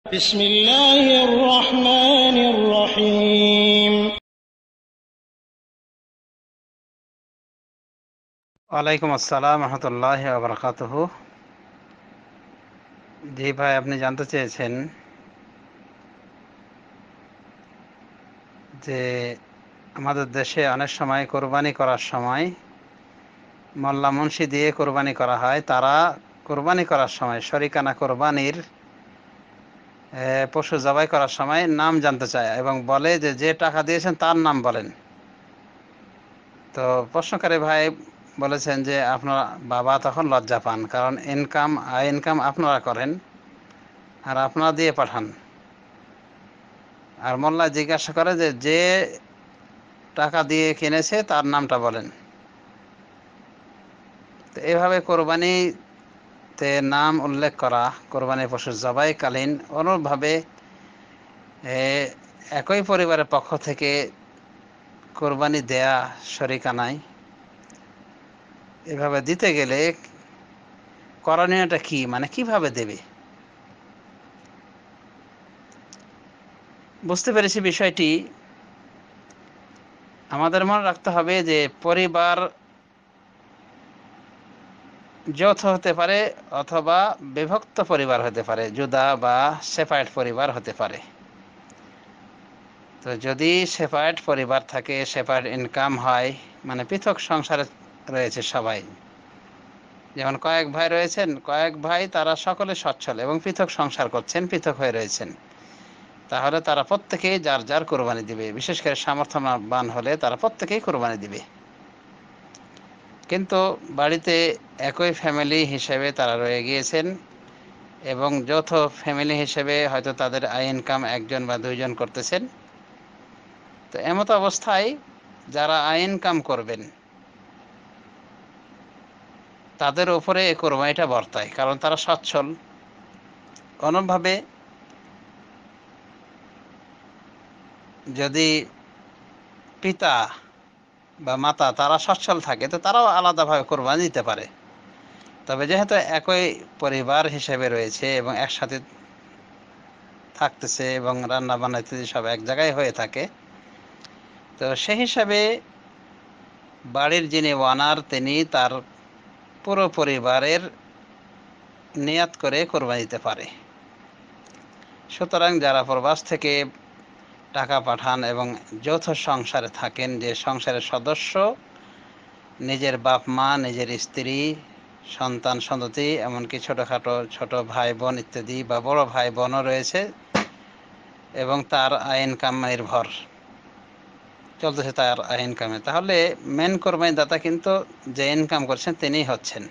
بسم الله الرحمن الرحيم ওয়ালাইকুম আসসালাম রহমতুল্লাহি ওয়া বারাকাতুহু। জি ভাই, আপনি জানতে চেয়েছেন যে আমাদের দেশে অনেক সময় কোরবানি করার সময় মোল্লা মুন্সি দিয়ে কোরবানি করা হয়। তারা কোরবানি করার সময় শরিকানা কোরবানির পশু জবাই করার সময় নাম জানতে চায় এবং বলে যে যে টাকা দিয়েছেন তার নাম বলেন। তো প্রশ্নকারী ভাই বলেছেন যে আপনার বাবা তখন লজ্জা পান, কারণ আয় ইনকাম আপনারা করেন আর আপনারা দিয়ে পাঠান। আর মোল্লা জিজ্ঞাসা করে যে যে টাকা দিয়ে কিনেছে তার নামটা বলেন। তো এভাবে কোরবানিতে নাম উল্লেখ করা, কোরবানি পশু জবাইকালীন অনুরূপভাবে এ, একই পরিবারের পক্ষ থেকে কোরবানি দেয়া শরিকানায় এভাবে দিতে গেলে করণীয়টা কি, মানে কিভাবে দেবে? বুঝতে পেরেছি বিষয়টি। আমাদের মনে রাখতে হবে যে পরিবার যৌথ হতে পারে অথবা বিভক্ত পরিবার হতে পারে, জুদা বা সেপারেট পরিবার হতে পারে। তো যদি সেপারেট পরিবার থাকে, সেপারেট ইনকাম হয়, মানে পৃথক সংসারে রয়েছে সবাই, যেমন কয়েক ভাই রয়েছেন, কয়েক ভাই তারা সকলে সচ্ছল এবং পৃথক সংসার করছেন, পৃথক হয়ে রয়েছেন, তাহলে তারা প্রত্যেকেই যার যার কোরবানি দিবে। বিশেষ করে সামর্থ্যবান হলে তারা প্রত্যেকেই কোরবানি দিবে। কিন্তু বাড়িতে একই ফ্যামিলি হিসেবে তারা রয়ে গিয়েছেন এবং যৌথ ফ্যামিলি হিসেবে হয়তো তাদের আয় ইনকাম একজন বা দুইজন করতেছেন। তো এমত অবস্থায় যারা আয় ইনকাম করবেন তাদের উপরে এই কোরবানিটা বর্তায়, কারণ তারা সচ্ছল। কোনোভাবে যদি পিতা বা মাতা তারা সচ্ছল থাকে তো তারাও আলাদাভাবে কোরবানি দিতে পারে। তবে যেহেতু একই পরিবার হিসেবে রয়েছে এবং একসাথে থাকতেছে এবং রান্না বান্না ইত্যাদি সব এক জায়গায় হয়ে থাকে, তো সেই হিসাবে বাড়ির যিনি ওয়ানার তিনি তার পুরো পরিবারের নিয়াত করে কোরবানি দিতে পারে। সুতরাং যারা প্রবাস থেকে টাকা পাঠান এবং যৌথ সংসারে থাকেন, যে সংসারের সদস্য নিজের বাপ মা, নিজের স্ত্রী, সন্তান সন্ততি, এমনকি ছোটোখাটো ছোট ভাই বোন ইত্যাদি বা বড় ভাই বোনও রয়েছে এবং তার আয় ইনকাম নির্ভর চলতেছে তার আয় ইনকামে, তাহলে মেন কোরবানি দাতা কিন্তু যে ইনকাম করছেন তিনিই হচ্ছেন।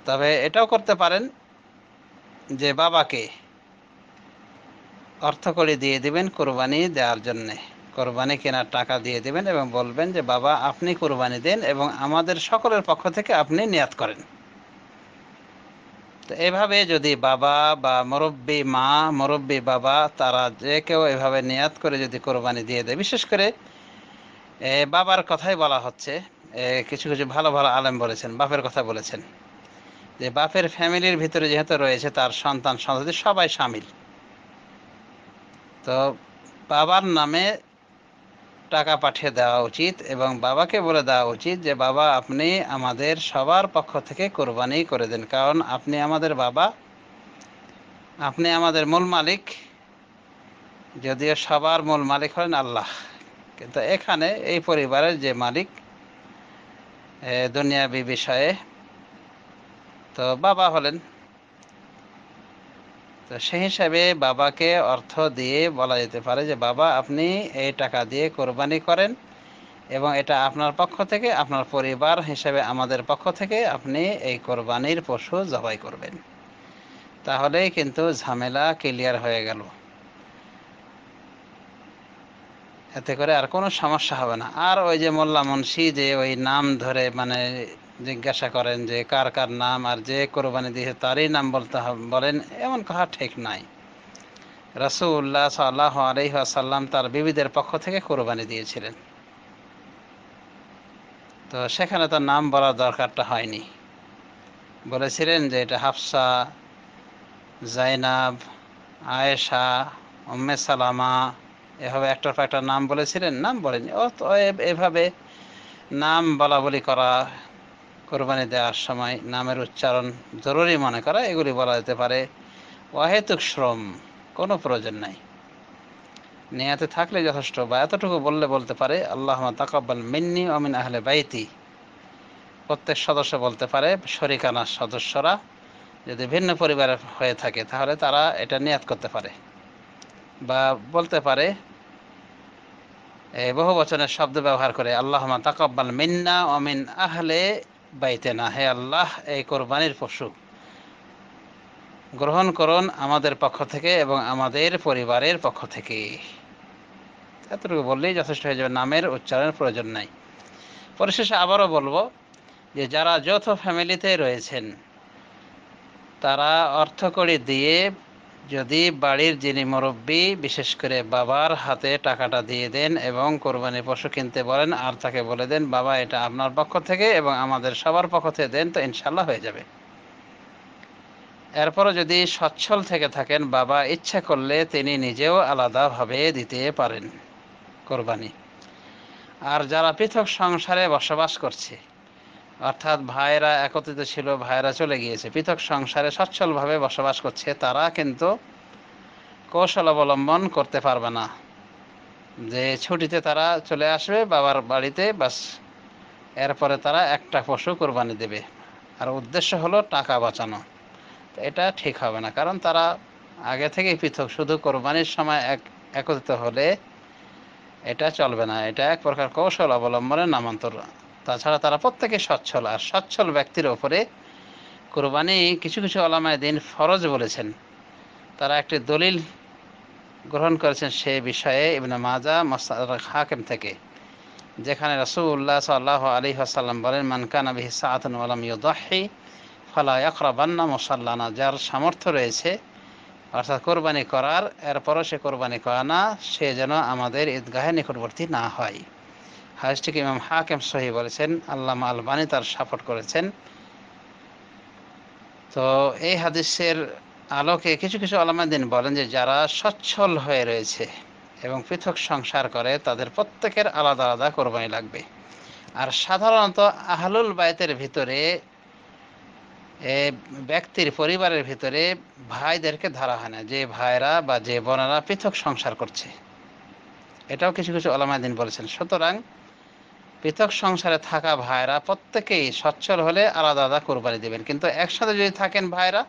তবে এটাও করতে পারেন যে বাবাকে অর্থকড়ি দিয়ে দিবেন কোরবানি দেওয়ার জন্যে, কোরবানি কেনার টাকা দিয়ে দিবেন এবং বলবেন যে বাবা আপনি কোরবানি দেন এবং আমাদের সকলের পক্ষ থেকে আপনি নিয়াত করেন। তো এভাবে যদি বাবা বা মুরব্বী মা, মুরব্বী বাবা, তারা যে কেউ এভাবে নিয়াত করে যদি কোরবানি দিয়ে দেয়, বিশেষ করে বাবার কথাই বলা হচ্ছে। কিছু কিছু ভালো ভালো আলেম বলেছেন, বাপের কথা বলেছেন, যে বাপের ফ্যামিলির ভিতরে যেহেতু রয়েছে তার সন্তান সন্ততি সবাই শামিল। তো বাবার নামে টাকা পাঠিয়ে দেওয়া উচিত এবং বাবাকে বলে দেওয়া উচিত যে বাবা আপনি আমাদের সবার পক্ষ থেকে কোরবানি করে দেন, কারণ আপনি আমাদের বাবা, আপনি আমাদের মূল মালিক। যদিও সবার মূল মালিক হলেন আল্লাহ, কিন্তু এখানে এই পরিবারের যে মালিক দুনিয়াবি বিষয়ে, তো বাবা হলেন। তো সেই হিসাবে বাবাকে অর্থ দিয়ে বলা যেতে পারে যে বাবা আপনি এই টাকা দিয়ে কোরবানি করেন এবং এটা আপনার পক্ষ থেকে, আপনার পরিবার হিসেবে আমাদের পক্ষ থেকে আপনি এই কোরবানির পশু জবাই করবেন। তাহলেই কিন্তু ঝামেলা ক্লিয়ার হয়ে গেল, এতে করে আর কোনো সমস্যা হবে না। আর ওই যে মোল্লা মুন্সি যে ওই নাম ধরে মানে জিজ্ঞাসা করেন যে কার কার নাম, আর যে কোরবানি দিয়েছে তারই নাম বলতে হবে বলেন, এমন কথা ঠিক নাই। রাসূলুল্লাহ সাল্লাল্লাহু আলাইহি ওয়াসাল্লাম তার বিবিদের পক্ষ থেকে কোরবানি দিয়েছিলেন, তো সেখানে তার নাম বলার দরকারটা হয়নি। বলেছিলেন যে এটা হাফসা, জাইনাব, আয়েশা, উম্মে সালামা, এভাবে একটার পর একটা নাম বলেছিলেন? নাম বলেনি। ও তো এভাবে নাম বলা বলি করা, কোরবানি দেওয়ার সময় নামের উচ্চারণ জরুরি মনে করা, এগুলি বলা যেতে পারে। অহেতুক শ্রম, কোনো প্রয়োজন নাই, নিয়াতে থাকলে যথেষ্ট। বা এতটুকু বললে বলতে পারে আল্লাহুম্মা তাকাব্বাল মিন্নি ওয়া মিন আহলি বাইতি। প্রত্যেক সদস্য বলতে পারে, শরিকানা সদস্যরা যদি ভিন্ন পরিবারের হয়ে থাকে তাহলে তারা এটা নিয়াত করতে পারে। বা বলতে পারে বহু বচনের শব্দ ব্যবহার করে আল্লাহুম্মা তাকাব্বাল মিন্না ওয়া মিন আহলি বাইতিনা, হে আল্লাহ এই কোরবানির পশু গ্রহণ করুন আমাদের পক্ষ থেকে এবং আমাদের পরিবারের পক্ষ থেকে। এতটুকু বললেই যথেষ্ট হয়ে যাবে, নামের উচ্চারণের প্রয়োজন নাই। পরিশেষে আবারও বলবো যে যারা যৌথ ফ্যামিলিতে রয়েছেন তারা অর্থকড়ি দিয়ে যদি বাড়ির যিনি মুরব্বী, বিশেষ করে বাবার হাতে টাকাটা দিয়ে দেন এবং কোরবানি পশু কিনতে বলেন, আর তাকে বলে দেন বাবা এটা আপনার পক্ষ থেকে এবং আমাদের সবার পক্ষ থেকে দেন, তো ইনশাল্লাহ হয়ে যাবে। এরপরও যদি সচ্ছল থেকে থাকেন, বাবা ইচ্ছা করলে তিনি নিজেও আলাদাভাবে দিতে পারেন কোরবানি। আর যারা পৃথক সংসারে বসবাস করছে, অর্থাৎ ভাইরা একত্রিত ছিল, ভাইরা চলে গিয়েছে, পৃথক সংসারে সচ্ছলভাবে বসবাস করছে, তারা কিন্তু কৌশল অবলম্বন করতে পারবে না যে ছুটিতে তারা চলে আসবে বাবার বাড়িতে, বাস এরপরে তারা একটা পশু কোরবানি দেবে আর উদ্দেশ্য হলো টাকা বাঁচানো। তো এটা ঠিক হবে না, কারণ তারা আগে থেকেই পৃথক, শুধু কোরবানির সময় একত্রিত হলে এটা চলবে না। এটা এক প্রকার কৌশল অবলম্বনের নামান্তর। তাছাড়া তারা প্রত্যেকে সচ্ছল, আর সচ্ছল ব্যক্তির ওপরে কোরবানি কিছু কিছু উলামায়ে দ্বীন ফরজ বলেছেন। তারা একটি দলিল গ্রহণ করেছেন সে বিষয়ে ইবনে মাজাহ মুসনাদ হাকিম থেকে, যেখানে রাসূলুল্লাহ সাল্লাল্লাহু আলাইহি ওয়াসাল্লাম বলেন মান কানা বিহি সাআতুন ওয়া লাম ইউদাহি ফালা ইয়াকরাবান্না মুসাল্লানা, যার সামর্থ্য রয়েছে অর্থাৎ কোরবানি করার, এরপরও সে কোরবানি করে না, সে যেন আমাদের ঈদগাহের নিকটবর্তী না হয়। হাদিসটিকে ইমাম হাকিম সহিহ বলেছেন, আল্লামা আলবানী তার সাপোর্ট করেছেন। তো এই হাদিসের আলোকে কিছু কিছু উলামায়ে দ্বীন বলেন যে যারা সচ্ছল হয়ে রয়েছে এবং পৃথক সংসার করে তাদের প্রত্যেকের আলাদা আলাদা কোরবানি লাগবে। আর সাধারণত আহলুল বাইতের ভিতরে ব্যক্তির পরিবারের ভিতরে ভাইদেরকে ধরা হয় না, যে ভাইরা বা যে বোনেরা পৃথক সংসার করছে, এটাও কিছু কিছু উলামায়ে দ্বীন বলেছেন। সুতরাং পৃথক সংসারে থাকা ভাইরা প্রত্যেকেই সচ্ছল হলে আলাদা আলাদা কোরবানি দেবেন। কিন্তু একসাথে যদি থাকেন ভাইরা,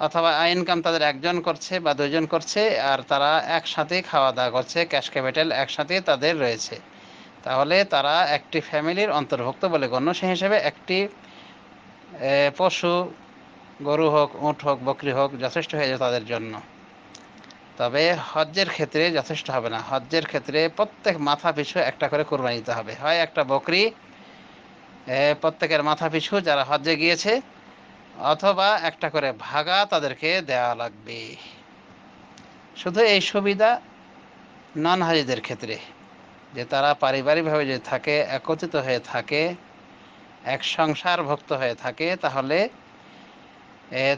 অথবা ইনকাম তাদের একজন করছে বা দুইজন করছে, আর তারা একসাথে খাওয়া দাওয়া করছে, ক্যাশ ক্যাপিটাল একসাথে তাদের রয়েছে, তাহলে তারা একটি ফ্যামিলির অন্তর্ভুক্ত বলে গণ্য। সেই হিসেবে একটি পশু, গরু হোক, উট হোক, বকরি হোক, যথেষ্ট হয়ে যায় তাদের জন্য। তবে হজ্জের ক্ষেত্রে যথেষ্ট হবে না। হজ্জের ক্ষেত্রে প্রত্যেক মাথা পিছু একটা করে কোরবানি দিতে হবে, হয় একটা বকরি প্রত্যেকের মাথা পিছু যারা হজ্জে গিয়েছে, অথবা একটা করে ভাগা তাদেরকে দেওয়া লাগবে। শুধু এই সুবিধা নন হাজিদের ক্ষেত্রে, যে তারা পারিবারিকভাবে যে থাকে, একত্রিত হয়ে থাকে, এক সংসারভুক্ত হয়ে থাকে, তাহলে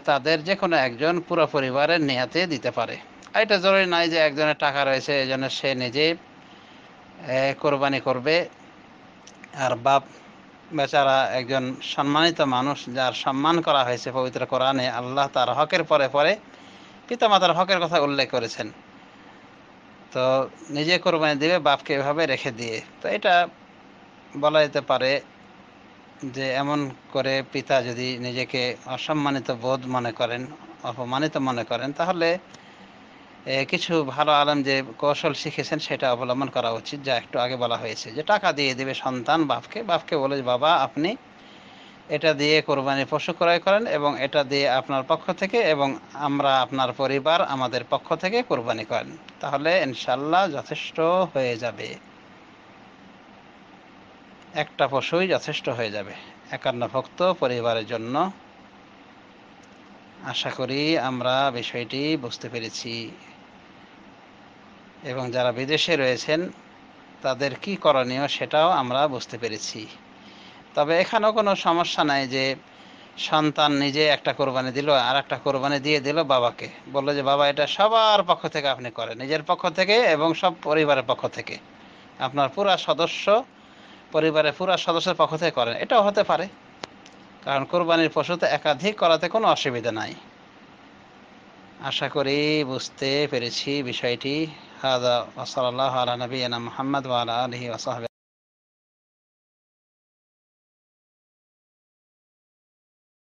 তাদের যে কোনো একজন পুরো পরিবারের নিয়াতে দিতে পারে। আর এটা জরুরি নয় যে একজনের টাকা রয়েছে এই জন্য সে নিজে কোরবানি করবে। আর বাপ বেচারা একজন সম্মানিত মানুষ, যার সম্মান করা হয়েছে পবিত্র কোরআনে, আল্লাহ তার হকের পরে পরে পিতামাতার হকের কথা উল্লেখ করেছেন, তো নিজে কোরবানি দেবে বাপকে এভাবে রেখে দিয়ে। তো এটা বলা যেতে পারে যে এমন করে পিতা যদি নিজেকে অসম্মানিত বোধ মনে করেন, অপমানিত মনে করেন, তাহলে কিছু ভালো আলেম যে কৌশল শিখেছেন সেটা অবলম্বন করা উচিত। যা একটু আগে বলা হয়েছে যে টাকা দিয়ে দেবে সন্তান বাপকে, বাপকে বলে বাবা আপনি এটা দিয়ে কোরবানির পশু ক্রয় করেন এবং এটা দিয়ে আপনার পক্ষ থেকে এবং আমরা আপনার পরিবার আমাদের পক্ষ থেকে কোরবানি করেন, তাহলে ইনশাল্লাহ যথেষ্ট হয়ে যাবে। একটা পশুই যথেষ্ট হয়ে যাবে 51 ভুক্ত পরিবারের জন্য। আশা করি আমরা বিষয়টি বুঝতে পেরেছি এবং যারা বিদেশে রয়েছেন তাদের কি করণীয় সেটাও আমরা বুঝতে পেরেছি। তবে এখানেও কোনো সমস্যা নাই যে সন্তান নিজে একটা কোরবানি দিল আর একটা কোরবানি দিয়ে দিল বাবাকে, বললো যে বাবা এটা সবার পক্ষ থেকে আপনি করেন, নিজের পক্ষ থেকে এবং সব পরিবারের পক্ষ থেকে, আপনার পুরা সদস্য পরিবারের পুরা সদস্যের পক্ষ থেকে করেন। এটাও হতে পারে, কারণ কোরবানির পশুতে একাধিক করাতে কোনো অসুবিধা নাই। আশা করি বুঝতে পেরেছি বিষয়টি। হাদা ওয়া সাল্লাল্লাহু আলা নবিয়িনা মুহাম্মদ ওয়া আলা আলিহি ওয়া সাহবিহি।